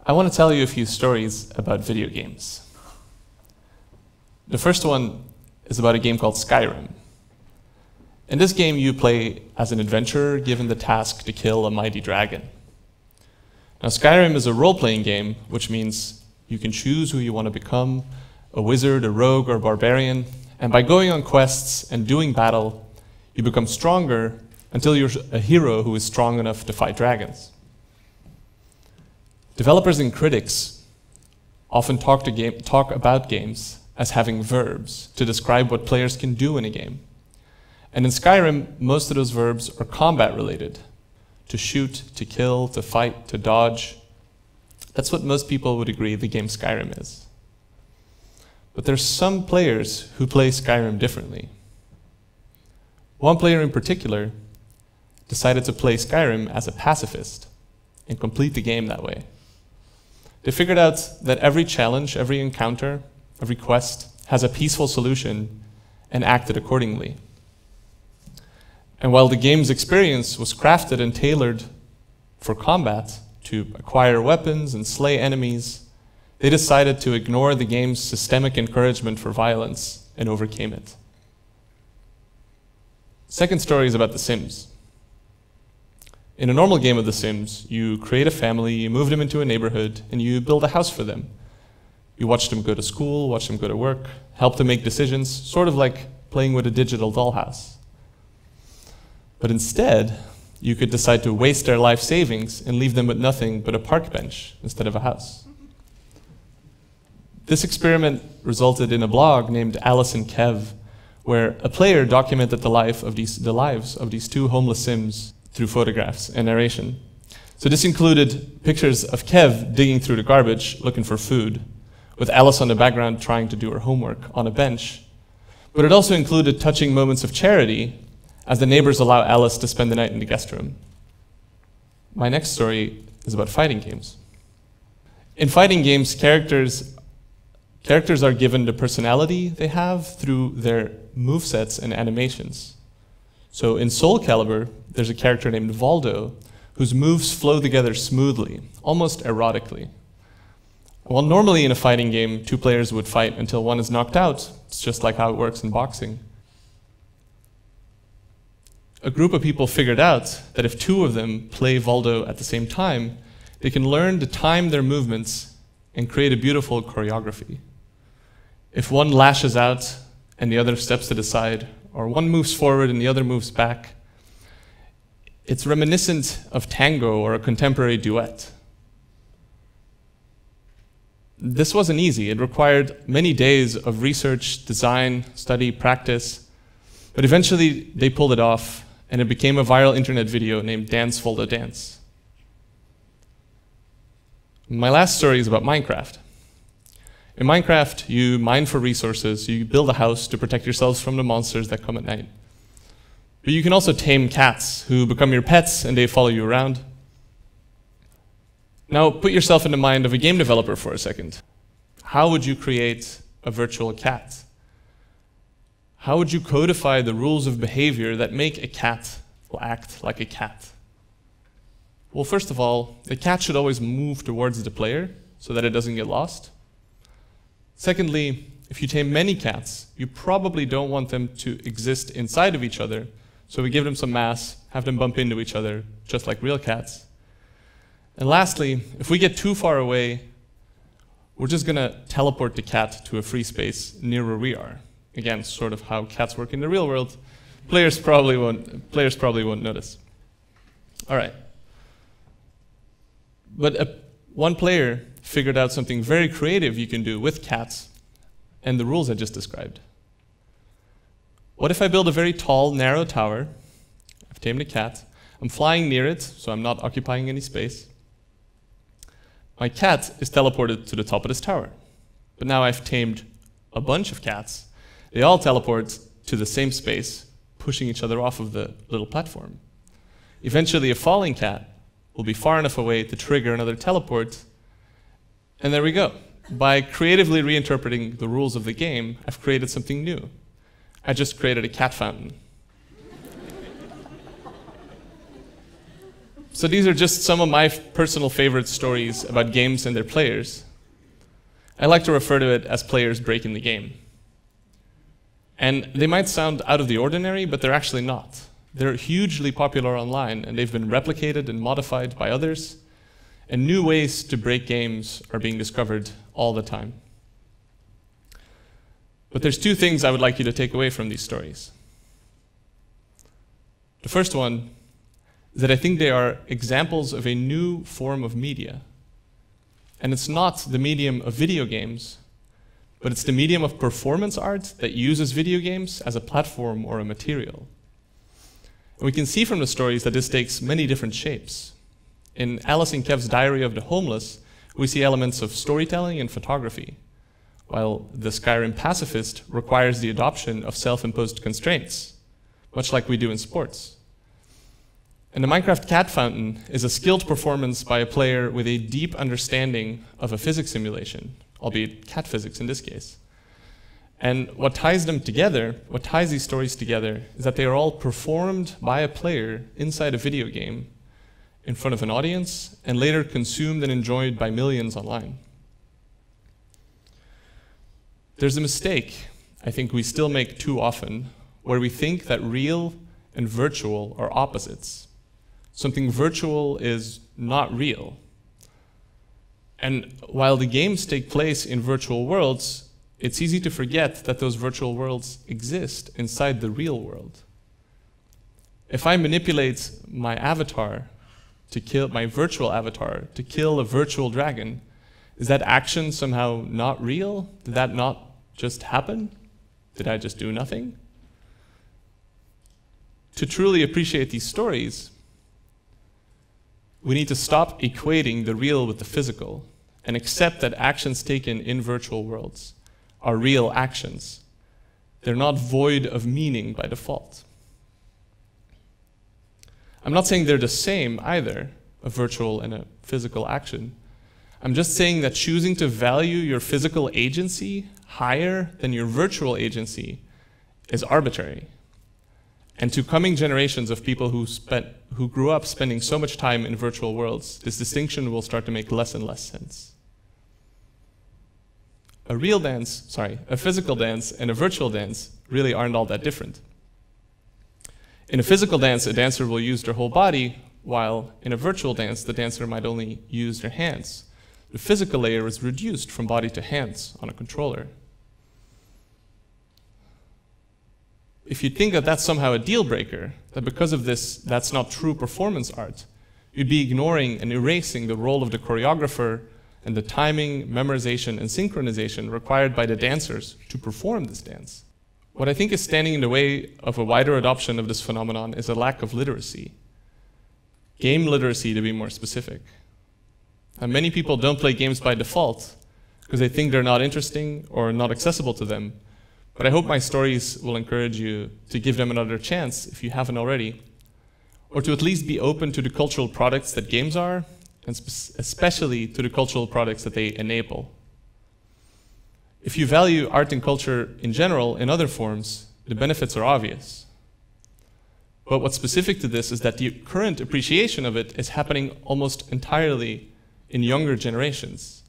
I want to tell you a few stories about video games. The first one is about a game called Skyrim. In this game, you play as an adventurer given the task to kill a mighty dragon. Now, Skyrim is a role-playing game, which means you can choose who you want to become, a wizard, a rogue, or a barbarian, and by going on quests and doing battle, you become stronger until you're a hero who is strong enough to fight dragons. Developers and critics often talk about games as having verbs to describe what players can do in a game. And in Skyrim, most of those verbs are combat-related. To shoot, to kill, to fight, to dodge. That's what most people would agree the game Skyrim is. But there's some players who play Skyrim differently. One player in particular decided to play Skyrim as a pacifist and complete the game that way. They figured out that every challenge, every encounter, every quest has a peaceful solution and acted accordingly. And while the game's experience was crafted and tailored for combat to acquire weapons and slay enemies, they decided to ignore the game's systemic encouragement for violence and overcame it. Second story is about The Sims. In a normal game of The Sims, you create a family, you move them into a neighborhood, and you build a house for them. You watch them go to school, watch them go to work, help them make decisions, sort of like playing with a digital dollhouse. But instead, you could decide to waste their life savings and leave them with nothing but a park bench instead of a house. This experiment resulted in a blog named Alice and Kev, where a player documented the lives of these two homeless Sims through photographs and narration. So this included pictures of Kev digging through the garbage looking for food, with Alice on the background trying to do her homework on a bench. But it also included touching moments of charity as the neighbors allow Alice to spend the night in the guest room. My next story is about fighting games. In fighting games, characters are given the personality they have through their movesets and animations. So in Soul Calibur, there's a character named Valdo whose moves flow together smoothly, almost erotically. While normally in a fighting game, two players would fight until one is knocked out. It's just like how it works in boxing. A group of people figured out that if two of them play Valdo at the same time, they can learn to time their movements and create a beautiful choreography. If one lashes out and the other steps to the side, or one moves forward and the other moves back, it's reminiscent of tango or a contemporary duet. This wasn't easy. It required many days of research, design, study, practice, but eventually they pulled it off and it became a viral internet video named Dance Valdo Dance. My last story is about Minecraft. In Minecraft, you mine for resources, you build a house to protect yourselves from the monsters that come at night. But you can also tame cats who become your pets and they follow you around. Now put yourself in the mind of a game developer for a second. How would you create a virtual cat? How would you codify the rules of behavior that make a cat act like a cat? Well, first of all, the cat should always move towards the player so that it doesn't get lost. Secondly, if you tame many cats, you probably don't want them to exist inside of each other, so we give them some mass, have them bump into each other, just like real cats. And lastly, if we get too far away, we're just going to teleport the cat to a free space near where we are. Again, sort of how cats work in the real world. Players probably won't notice. All right. But one player figured out something very creative you can do with cats and the rules I just described. What if I build a very tall, narrow tower? I've tamed a cat. I'm flying near it, so I'm not occupying any space. My cat is teleported to the top of this tower. But now I've tamed a bunch of cats. They all teleport to the same space, pushing each other off of the little platform. Eventually, a falling cat will be far enough away to trigger another teleport. And there we go. By creatively reinterpreting the rules of the game, I've created something new. I just created a cat fountain. So these are just some of my personal favorite stories about games and their players. I like to refer to it as players breaking the game. And they might sound out of the ordinary, but they're actually not. They're hugely popular online, and they've been replicated and modified by others, and new ways to break games are being discovered all the time. But there's two things I would like you to take away from these stories. The first one is that I think they are examples of a new form of media. And it's not the medium of video games, but it's the medium of performance art that uses video games as a platform or a material. And we can see from the stories that this takes many different shapes. In Alice and Kev's Diary of the Homeless, we see elements of storytelling and photography, while the Skyrim Pacifist requires the adoption of self-imposed constraints, much like we do in sports. And the Minecraft Cat Fountain is a skilled performance by a player with a deep understanding of a physics simulation, albeit cat physics in this case. And what ties them together, what ties these stories together, is that they are all performed by a player inside a video game in front of an audience and later consumed and enjoyed by millions online. There's a mistake I think we still make too often where we think that real and virtual are opposites. Something virtual is not real. And while the games take place in virtual worlds, it's easy to forget that those virtual worlds exist inside the real world. If I manipulate my avatar to kill my virtual avatar to kill a virtual dragon, is that action somehow not real? Did that not just happen? Did I just do nothing? To truly appreciate these stories, we need to stop equating the real with the physical and accept that actions taken in virtual worlds are real actions. They're not void of meaning by default. I'm not saying they're the same either, a virtual and a physical action. I'm just saying that choosing to value your physical agency higher than your virtual agency is arbitrary. And to coming generations of people who grew up spending so much time in virtual worlds, this distinction will start to make less and less sense. A physical dance and a virtual dance really aren't all that different. In a physical dance, a dancer will use their whole body, while in a virtual dance, the dancer might only use their hands. The physical layer is reduced from body to hands on a controller. If you think that that's somehow a deal breaker, that because of this, that's not true performance art, you'd be ignoring and erasing the role of the choreographer and the timing, memorization, and synchronization required by the dancers to perform this dance. What I think is standing in the way of a wider adoption of this phenomenon is a lack of literacy. Game literacy, to be more specific. And many people don't play games by default because they think they're not interesting or not accessible to them. But I hope my stories will encourage you to give them another chance if you haven't already, or to at least be open to the cultural products that games are, and especially to the cultural products that they enable. If you value art and culture in general in other forms, the benefits are obvious. But what's specific to this is that the current appreciation of it is happening almost entirely in younger generations.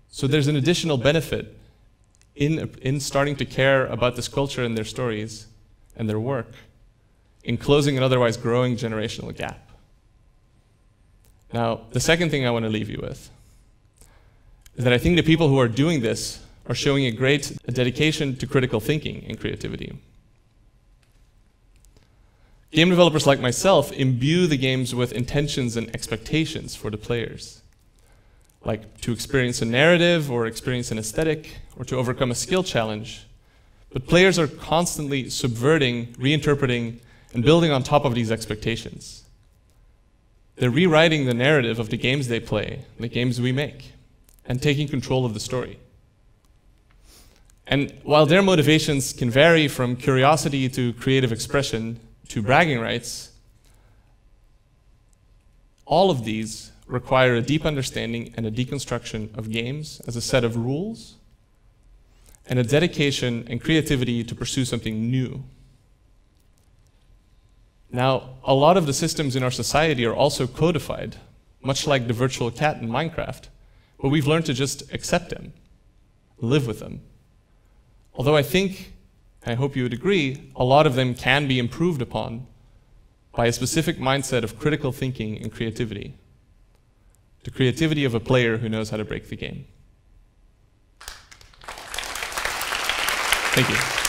So there's an additional benefit in starting to care about this culture and their stories and their work, in closing an otherwise growing generational gap. Now, the second thing I want to leave you with is that I think the people who are doing this are showing a great dedication to critical thinking and creativity. Game developers like myself imbue the games with intentions and expectations for the players, like to experience a narrative or experience an aesthetic or to overcome a skill challenge. But players are constantly subverting, reinterpreting, and building on top of these expectations. They're rewriting the narrative of the games they play, the games we make, and taking control of the story. And while their motivations can vary from curiosity to creative expression to bragging rights, all of these require a deep understanding and a deconstruction of games as a set of rules, and a dedication and creativity to pursue something new. Now, a lot of the systems in our society are also codified, much like the virtual cat in Minecraft, but we've learned to just accept them, live with them. Although I think, and I hope you would agree, a lot of them can be improved upon by a specific mindset of critical thinking and creativity. The creativity of a player who knows how to break the game. Thank you.